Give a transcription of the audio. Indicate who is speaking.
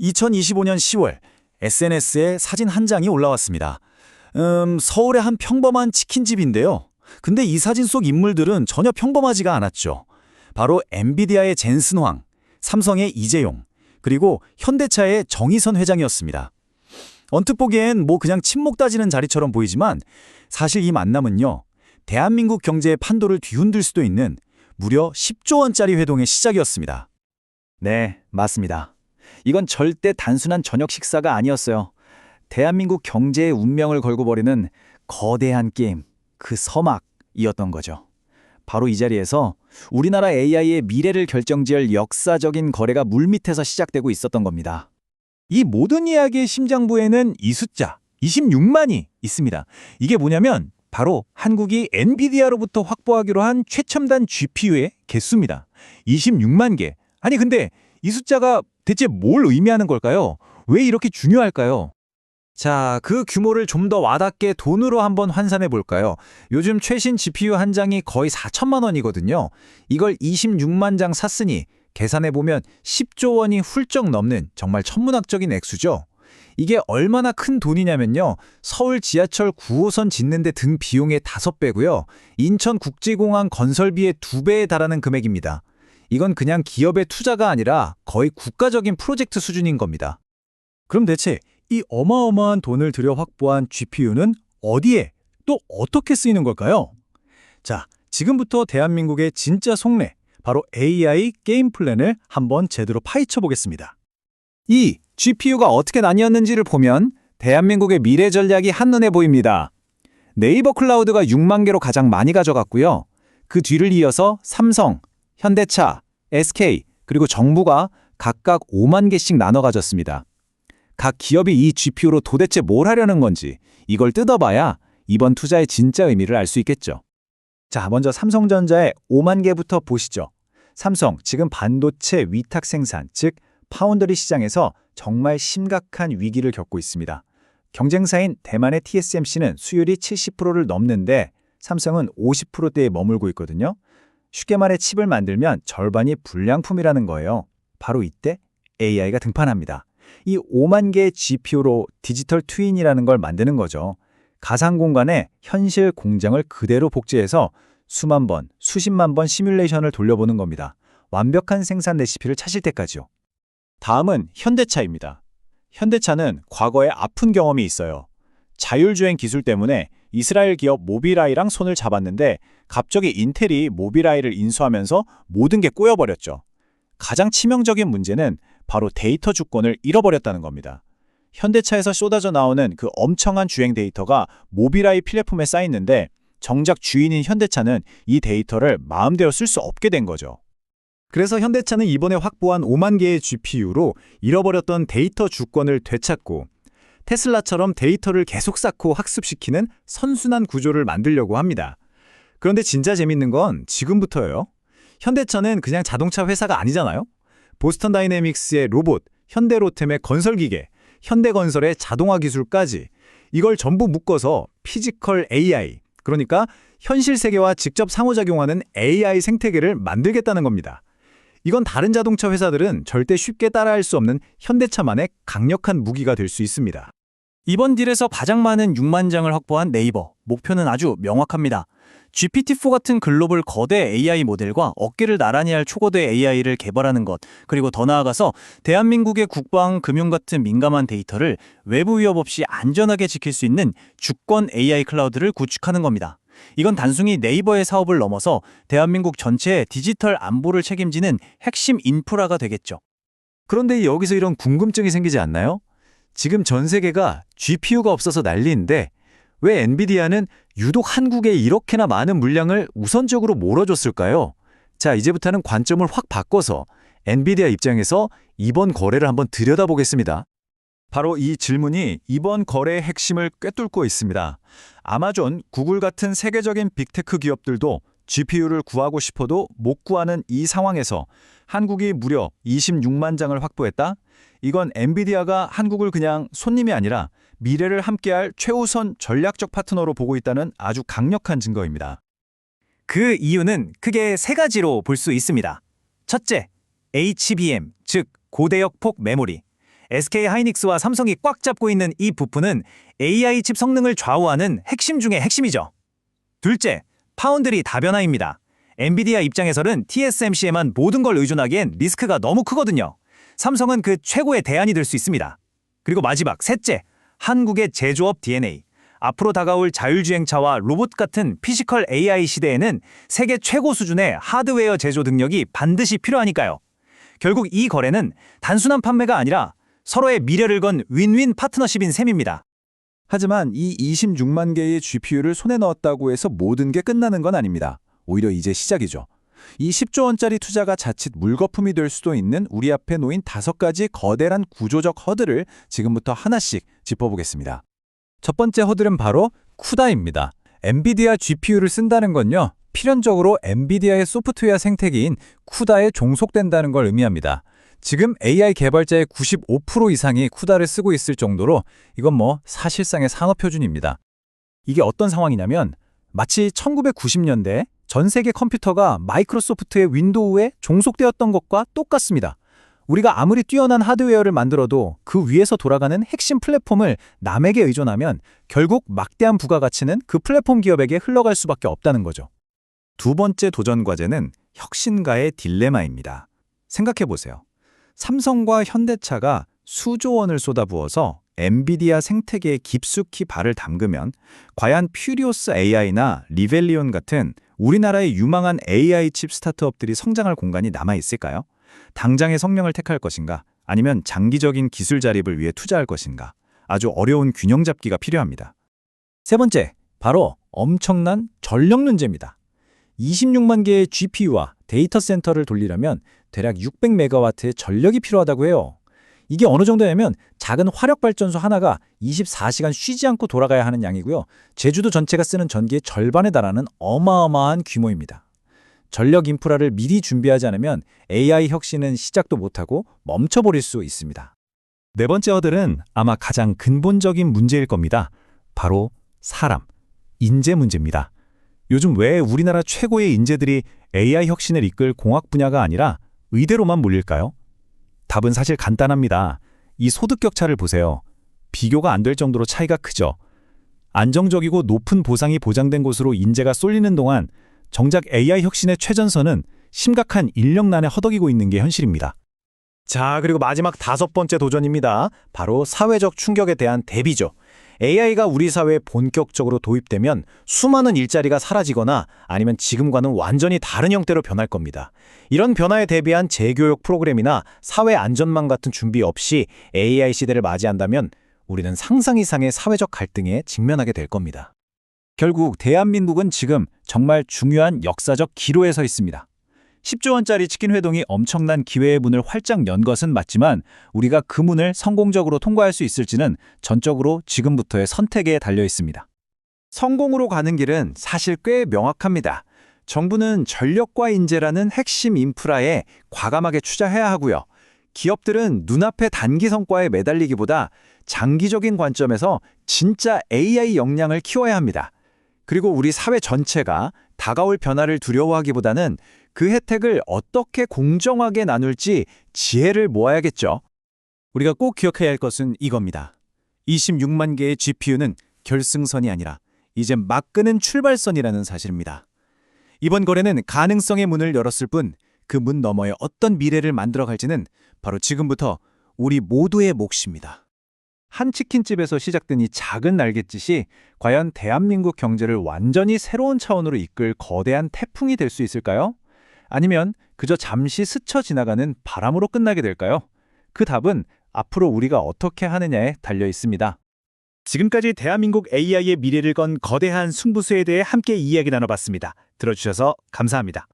Speaker 1: 2025년 10월 SNS에 사진 한 장이 올라왔습니다. 서울의 한 평범한 치킨집인데요. 근데 이 사진 속 인물들은 전혀 평범하지가 않았죠. 바로 엔비디아의 젠슨 황, 삼성의 이재용, 그리고 현대차의 정의선 회장이었습니다. 언뜻 보기엔 그냥 친목 따지는 자리처럼 보이지만 사실 이 만남은요, 대한민국 경제의 판도를 뒤흔들 수도 있는 무려 10조 원짜리 회동의 시작이었습니다.
Speaker 2: 네, 맞습니다. 이건 절대 단순한 저녁 식사가 아니었어요. 대한민국 경제의 운명을 걸고 벌이는 거대한 게임, 그 서막이었던 거죠. 바로 이 자리에서 우리나라 AI의 미래를 결정지을 역사적인 거래가 물밑에서 시작되고 있었던 겁니다.
Speaker 3: 이 모든 이야기의 심장부에는 이 숫자 26만이 있습니다. 이게 뭐냐면 바로 한국이 엔비디아로부터 확보하기로 한 최첨단 GPU의 개수입니다. 26만 개. 아니 근데 이 숫자가 대체 뭘 의미하는 걸까요? 왜 이렇게 중요할까요?
Speaker 1: 자, 그 규모를 좀 더 와닿게 돈으로 한번 환산해 볼까요? 요즘 최신 GPU 한 장이 거의 4천만 원이거든요. 이걸 26만 장 샀으니 계산해 보면 10조 원이 훌쩍 넘는 정말 천문학적인 액수죠. 이게 얼마나 큰 돈이냐면요. 서울 지하철 9호선 짓는 데 든 비용의 5배고요. 인천국제공항 건설비의 2배에 달하는 금액입니다. 이건 그냥 기업의 투자가 아니라 거의 국가적인 프로젝트 수준인 겁니다.
Speaker 3: 그럼 대체 이 어마어마한 돈을 들여 확보한 GPU는 어디에 또 어떻게 쓰이는 걸까요? 자, 지금부터 대한민국의 진짜 속내, 바로 AI 게임 플랜을 한번 제대로 파헤쳐 보겠습니다.
Speaker 2: 이 GPU가 어떻게 나뉘었는지를 보면 대한민국의 미래 전략이 한눈에 보입니다. 네이버 클라우드가 6만 개로 가장 많이 가져갔고요. 그 뒤를 이어서 삼성, 현대차, SK, 그리고 정부가 각각 5만 개씩 나눠 가졌습니다. 각 기업이 이 GPU로 도대체 뭘 하려는 건지 이걸 뜯어봐야 이번 투자의 진짜 의미를 알 수 있겠죠.
Speaker 3: 자, 먼저 삼성전자의 5만 개부터 보시죠. 삼성, 지금 반도체 위탁 생산, 즉 파운드리 시장에서 정말 심각한 위기를 겪고 있습니다. 경쟁사인 대만의 TSMC는 수율이 70%를 넘는데 삼성은 50%대에 머물고 있거든요. 쉽게 말해 칩을 만들면 절반이 불량품이라는 거예요. 바로 이때 AI가 등판합니다. 이 5만 개의 GPU로 디지털 트윈이라는 걸 만드는 거죠. 가상 공간에 현실 공장을 그대로 복제해서 수만 번, 수십만 번 시뮬레이션을 돌려보는 겁니다. 완벽한 생산 레시피를 찾을 때까지요.
Speaker 1: 다음은 현대차입니다. 현대차는 과거에 아픈 경험이 있어요. 자율주행 기술 때문에 이스라엘 기업 모비라이랑 손을 잡았는데 갑자기 인텔이 모비라이를 인수하면서 모든 게 꼬여버렸죠. 가장 치명적인 문제는 바로 데이터 주권을 잃어버렸다는 겁니다. 현대차에서 쏟아져 나오는 그 엄청난 주행 데이터가 모비라이 플랫폼에 쌓이는데 정작 주인인 현대차는 이 데이터를 마음대로 쓸 수 없게 된 거죠.
Speaker 3: 그래서 현대차는 이번에 확보한 5만 개의 GPU로 잃어버렸던 데이터 주권을 되찾고 테슬라처럼 데이터를 계속 쌓고 학습시키는 선순환 구조를 만들려고 합니다. 그런데 진짜 재밌는 건 지금부터예요. 현대차는 그냥 자동차 회사가 아니잖아요. 보스턴 다이내믹스의 로봇, 현대로템의 건설기계, 현대건설의 자동화 기술까지 이걸 전부 묶어서 피지컬 AI, 그러니까 현실 세계와 직접 상호작용하는 AI 생태계를 만들겠다는 겁니다. 이건 다른 자동차 회사들은 절대 쉽게 따라할 수 없는 현대차만의 강력한 무기가 될 수 있습니다.
Speaker 4: 이번 딜에서 가장 많은 6만 장을 확보한 네이버, 목표는 아주 명확합니다. GPT-4 같은 글로벌 거대 AI 모델과 어깨를 나란히 할 초거대 AI를 개발하는 것, 그리고 더 나아가서 대한민국의 국방, 금융 같은 민감한 데이터를 외부 위협 없이 안전하게 지킬 수 있는 주권 AI 클라우드를 구축하는 겁니다. 이건 단순히 네이버의 사업을 넘어서 대한민국 전체의 디지털 안보를 책임지는 핵심 인프라가 되겠죠.
Speaker 1: 그런데 여기서 이런 궁금증이 생기지 않나요? 지금 전 세계가 GPU가 없어서 난리인데 왜 엔비디아는 유독 한국에 이렇게나 많은 물량을 우선적으로 몰아줬을까요? 자, 이제부터는 관점을 확 바꿔서 엔비디아 입장에서 이번 거래를 한번 들여다보겠습니다. 바로 이 질문이 이번 거래의 핵심을 꿰뚫고 있습니다. 아마존, 구글 같은 세계적인 빅테크 기업들도 GPU를 구하고 싶어도 못 구하는 이 상황에서 한국이 무려 26만 장을 확보했다? 이건 엔비디아가 한국을 그냥 손님이 아니라 미래를 함께할 최우선 전략적 파트너로 보고 있다는 아주 강력한 증거입니다.
Speaker 4: 그 이유는 크게 3가지로 볼 수 있습니다. 첫째, HBM, 즉 고대역 폭 메모리. SK 하이닉스와 삼성이 꽉 잡고 있는 이 부분은 AI 칩 성능을 좌우하는 핵심 중의 핵심이죠. 둘째, 파운드리 다변화입니다. 엔비디아 입장에서는 TSMC에만 모든 걸 의존하기엔 리스크가 너무 크거든요. 삼성은 그 최고의 대안이 될 수 있습니다. 그리고 마지막, 셋째, 한국의 제조업 DNA. 앞으로 다가올 자율주행차와 로봇 같은 피지컬 AI 시대에는 세계 최고 수준의 하드웨어 제조 능력이 반드시 필요하니까요. 결국 이 거래는 단순한 판매가 아니라 서로의 미래를 건 윈윈 파트너십인 셈입니다.
Speaker 2: 하지만 이 26만 개의 GPU를 손에 넣었다고 해서 모든 게 끝나는 건 아닙니다. 오히려 이제 시작이죠. 이 10조 원짜리 투자가 자칫 물거품이 될 수도 있는 우리 앞에 놓인 5가지 거대한 구조적 허들을 지금부터 하나씩 짚어보겠습니다. 첫 번째 허들은 바로 쿠다입니다. 엔비디아 GPU를 쓴다는 건요, 필연적으로 엔비디아의 소프트웨어 생태계인 쿠다에 종속된다는 걸 의미합니다. 지금 AI 개발자의 95% 이상이 쿠다를 쓰고 있을 정도로 이건 사실상의 산업 표준입니다. 이게 어떤 상황이냐면 마치 1990년대 전 세계 컴퓨터가 마이크로소프트의 윈도우에 종속되었던 것과 똑같습니다. 우리가 아무리 뛰어난 하드웨어를 만들어도 그 위에서 돌아가는 핵심 플랫폼을 남에게 의존하면 결국 막대한 부가가치는 그 플랫폼 기업에게 흘러갈 수밖에 없다는 거죠. 두 번째 도전 과제는 혁신가의 딜레마입니다. 생각해보세요. 삼성과 현대차가 수조 원을 쏟아부어서 엔비디아 생태계에 깊숙이 발을 담그면 과연 퓨리오스 AI나 리벨리온 같은 우리나라의 유망한 AI 칩 스타트업들이 성장할 공간이 남아있을까요? 당장의 성명을 택할 것인가? 아니면 장기적인 기술 자립을 위해 투자할 것인가? 아주 어려운 균형 잡기가 필요합니다. 세 번째, 바로 엄청난 전력 문제입니다. 26만 개의 GPU와 데이터 센터를 돌리려면 대략 600메가와트의 전력이 필요하다고 해요. 이게 어느 정도냐면 작은 화력발전소 하나가 24시간 쉬지 않고 돌아가야 하는 양이고요. 제주도 전체가 쓰는 전기의 절반에 달하는 어마어마한 규모입니다. 전력 인프라를 미리 준비하지 않으면 AI 혁신은 시작도 못하고 멈춰버릴 수 있습니다. 네 번째 허들은 아마 가장 근본적인 문제일 겁니다. 바로 사람, 인재 문제입니다. 요즘 왜 우리나라 최고의 인재들이 AI 혁신을 이끌 공학 분야가 아니라 의대로만 몰릴까요? 답은 사실 간단합니다. 이 소득 격차를 보세요. 비교가 안 될 정도로 차이가 크죠. 안정적이고 높은 보상이 보장된 곳으로 인재가 쏠리는 동안 정작 AI 혁신의 최전선은 심각한 인력난에 허덕이고 있는 게 현실입니다.
Speaker 3: 자, 그리고 마지막 5번째 도전입니다. 바로 사회적 충격에 대한 대비죠. AI가 우리 사회에 본격적으로 도입되면 수많은 일자리가 사라지거나 아니면 지금과는 완전히 다른 형태로 변할 겁니다. 이런 변화에 대비한 재교육 프로그램이나 사회 안전망 같은 준비 없이 AI 시대를 맞이한다면 우리는 상상 이상의 사회적 갈등에 직면하게 될 겁니다.
Speaker 2: 결국 대한민국은 지금 정말 중요한 역사적 기로에 서 있습니다. 10조 원짜리 치킨 회동이 엄청난 기회의 문을 활짝 연 것은 맞지만 우리가 그 문을 성공적으로 통과할 수 있을지는 전적으로 지금부터의 선택에 달려 있습니다. 성공으로 가는 길은 사실 꽤 명확합니다. 정부는 전력과 인재라는 핵심 인프라에 과감하게 투자해야 하고요. 기업들은 눈앞의 단기 성과에 매달리기보다 장기적인 관점에서 진짜 AI 역량을 키워야 합니다. 그리고 우리 사회 전체가 다가올 변화를 두려워하기보다는 그 혜택을 어떻게 공정하게 나눌지 지혜를 모아야겠죠. 우리가 꼭 기억해야 할 것은 이겁니다. 26만 개의 GPU는 결승선이 아니라 이제 막 끄는 출발선이라는 사실입니다. 이번 거래는 가능성의 문을 열었을 뿐 그 문 너머에 어떤 미래를 만들어갈지는 바로 지금부터 우리 모두의 몫입니다. 한 치킨집에서 시작된 이 작은 날갯짓이 과연 대한민국 경제를 완전히 새로운 차원으로 이끌 거대한 태풍이 될 수 있을까요? 아니면 그저 잠시 스쳐 지나가는 바람으로 끝나게 될까요? 그 답은 앞으로 우리가 어떻게 하느냐에 달려 있습니다.
Speaker 3: 지금까지 대한민국 AI의 미래를 건 거대한 승부수에 대해 함께 이야기 나눠봤습니다. 들어주셔서 감사합니다.